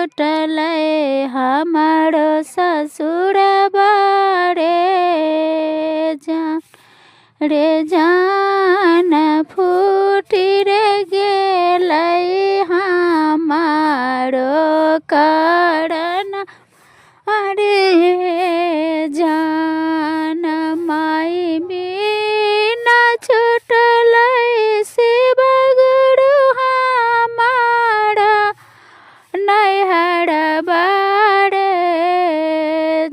छोटल हमार ससुर बारे जान रे जान फूटी रे गेल हमारो कारण अरे जान माई बिना छूटल शिव गुरु हमारा नैहर बारे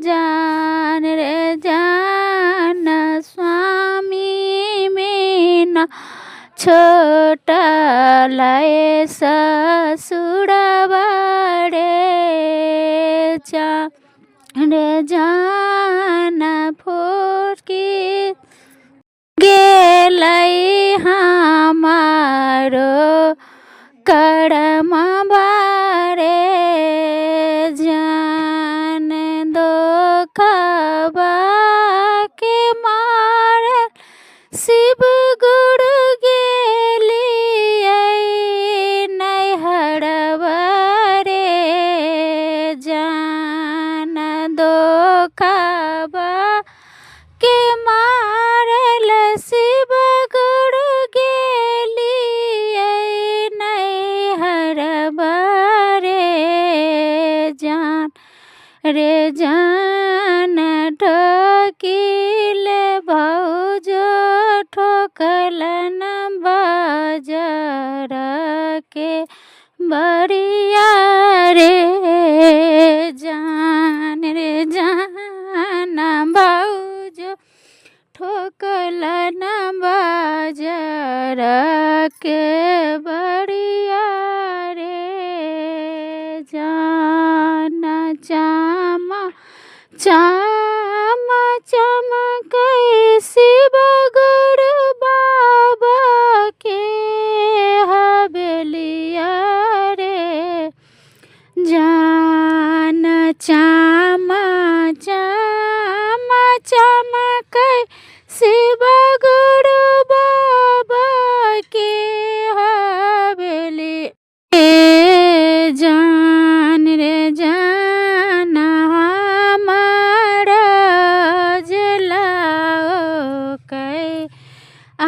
जान रे जान स्वामी मीना छोटल ससुर बारे जान रे जान फूटकी गेल हमारो कर्म बारे जान दुखबा के मारे शिव गुरु गेलिए नैहर बारे जान दुखबा के मारल शिव गुरु गेलिए नैहर बारे जान रे जान ठोकिल भौजो ठोकलन बाजार के बरिया रे जान रे जान भौजो ठोकलन बाजार के बरिया रे जान चामा चामा चमक शिव गुरु बाबा के हवेलिया रे जान चामा चामा चमक शिव गुरु बाबा के हवेली जान रे जान हमारा जलाओ कै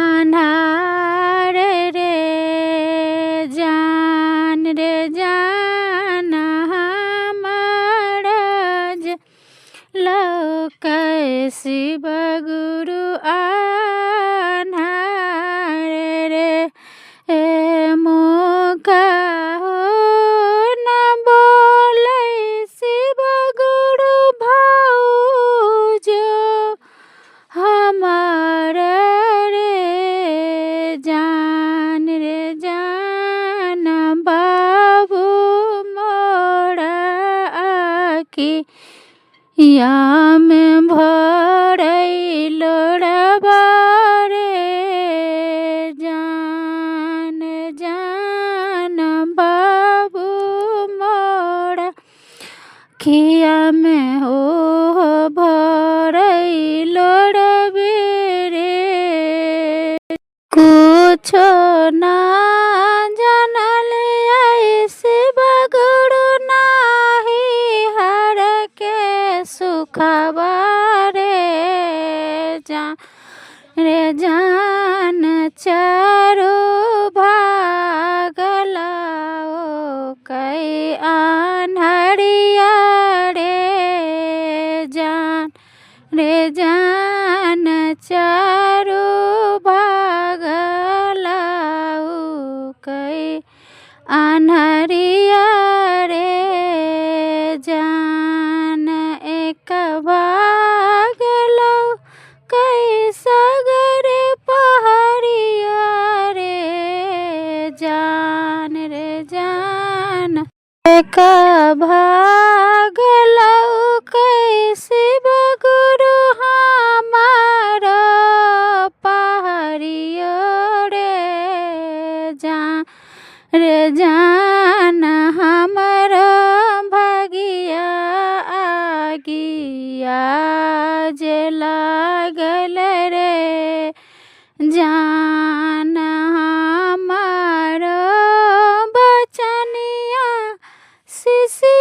अन्हार रे जान रे जान हमारा जलाओ शिव गुरु अन्हार रे मुका हो न बोलै शिव गुरु भौजो हमार रे जान बाबू मोरा आखी या में भरैलो रे जान जान बाबू मोरा खिया में हो भरैलो रे कुछो ना जानल शिव गुरु नाही हर के सुखबा रे जान चारो भागलाओ कै अन्हरिया रे जान चारो भागलाओ कै अन्हरिया रे जान एक भागलाओ कै सगर पहाड़िया रे जान एक भागलाओ कै शिव गुरु हमारा पहाड़िया रे जान हमारा भागिया आगिया जे लागल रे जान हमारा बचनिया शिशि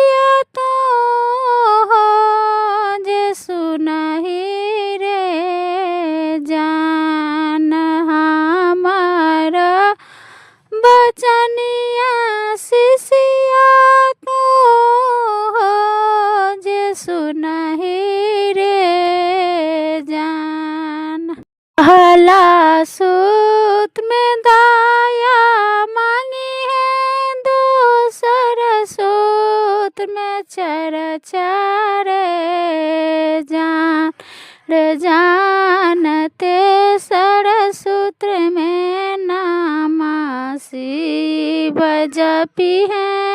सूत्र में चर्चा रे जान रे जान, तेसर सूत्र में नाम शिव जपी है